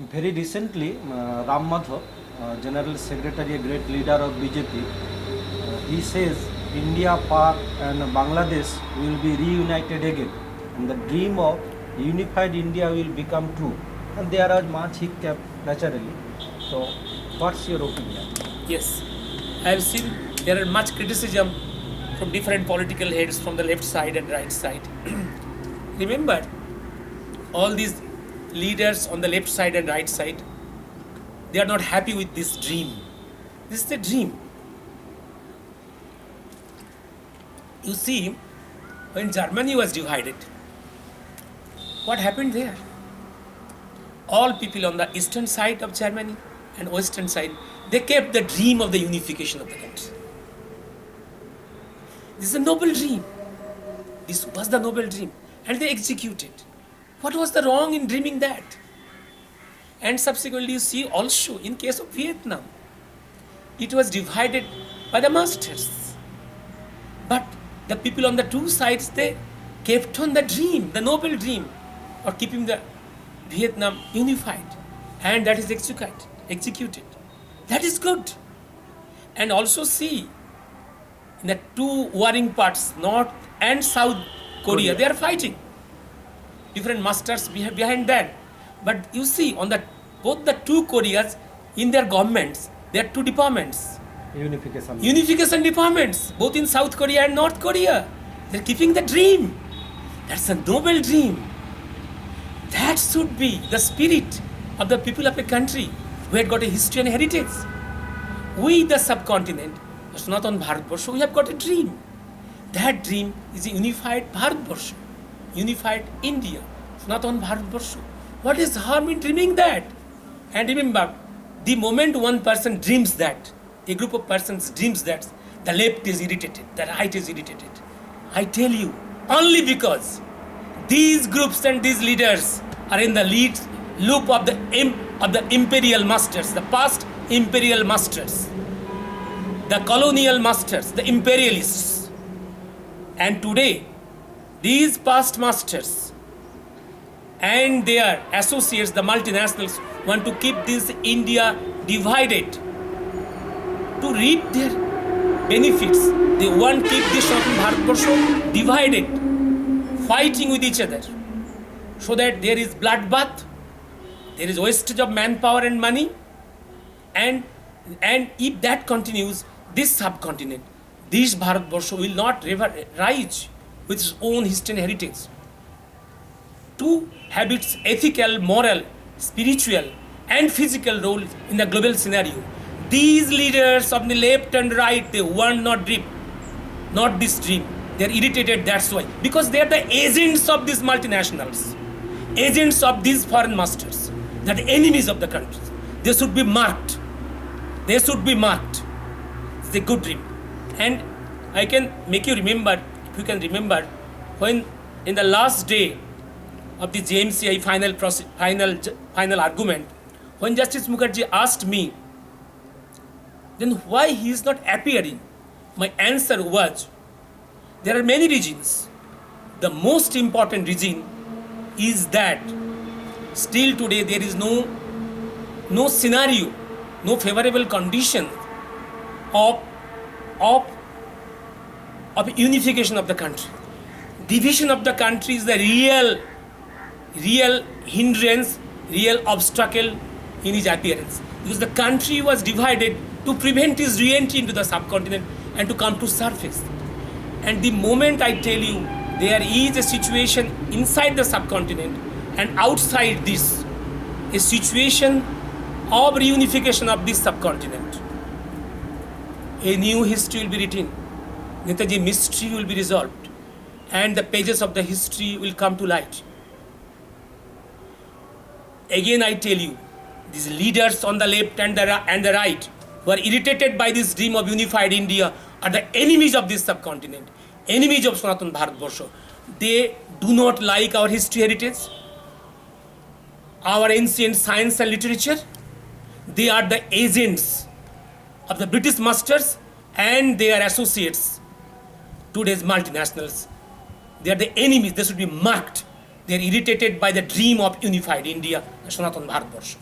Very recently, Ram Madhav, General Secretary, a great leader of BJP, he says India, Pak and Bangladesh will be reunited again, and the dream of unified India will become true. And there are much hiccup naturally. So, what's your opinion? Yes, I have seen there are much criticism from different political heads from the left side and right side. Remember, all these leaders on the left side and right side, they are not happy with this dream. This is a dream. You see, when Germany was divided, what happened there? All people on the eastern side of Germany and western side, they kept the dream of the unification of the country. This is a noble dream. This was the noble dream. And they executed. What was the wrong in dreaming that? And subsequently you see also in case of Vietnam, it was divided by the masters. But the people on the two sides, they kept on the dream, the noble dream of keeping the Vietnam unified. And that is executed. That is good. And also see, in the two warring parts, North and South Korea, they are fighting. Different masters behind that. But you see, on the both the two Koreas, in their governments, there are two departments. Unification departments, both in South Korea and North Korea. They're keeping the dream. That's a noble dream. That should be the spirit of the people of a country who had got a history and heritage. We, the subcontinent, Sanatan Bharatbarsha, we have got a dream. That dream is a unified Bharatbarsha, unified India, Sanatan Bharatbarsha. What is harm in dreaming that? And remember, the moment one person dreams that, a group of persons dreams that, the left is irritated, the right is irritated. I tell you, only because these groups and these leaders are in the lead loop of the imperial masters, the past imperial masters, the colonial masters, the imperialists. And today, these past masters and their associates, the multinationals, want to keep this India divided to reap their benefits. They want to keep this Bharatbarsha divided, fighting with each other, so that there is bloodbath, there is wastage of manpower and money, and if that continues, this subcontinent, this Bharatbarsha will not rise with its own history and heritage to have its ethical, moral, spiritual and physical role in the global scenario. These leaders of the left and right, they want not dream, not this dream. They are irritated, that's why. Because they are the agents of these multinationals, agents of these foreign masters, that enemies of the country. They should be marked. They should be marked. It's a good dream. And I can make you remember, if you can remember, when in the last day of the JMCI final argument, when Justice Mukherjee asked me, then why he is not appearing? My answer was, there are many reasons. The most important reason is that still today there is no scenario, no favorable condition of unification of the country. Division of the country is the real hindrance, real obstacle in his appearance. Because the country was divided to prevent his re-entry into the subcontinent and to come to surface. And the moment I tell you there is a situation inside the subcontinent and outside this, a situation of reunification of this subcontinent, a new history will be written. Netaji mystery will be resolved, and the pages of the history will come to light. Again I tell you, these leaders on the left and the right who are irritated by this dream of unified India are the enemies of this subcontinent, enemies of Sanatan Bharatbarsha. They do not like our history heritage, our ancient science and literature. They are the agents of the British masters and their associates, today's multinationals. They are the enemies. They should be marked. They are irritated by the dream of unified India, Sanatan Bharatbarsha.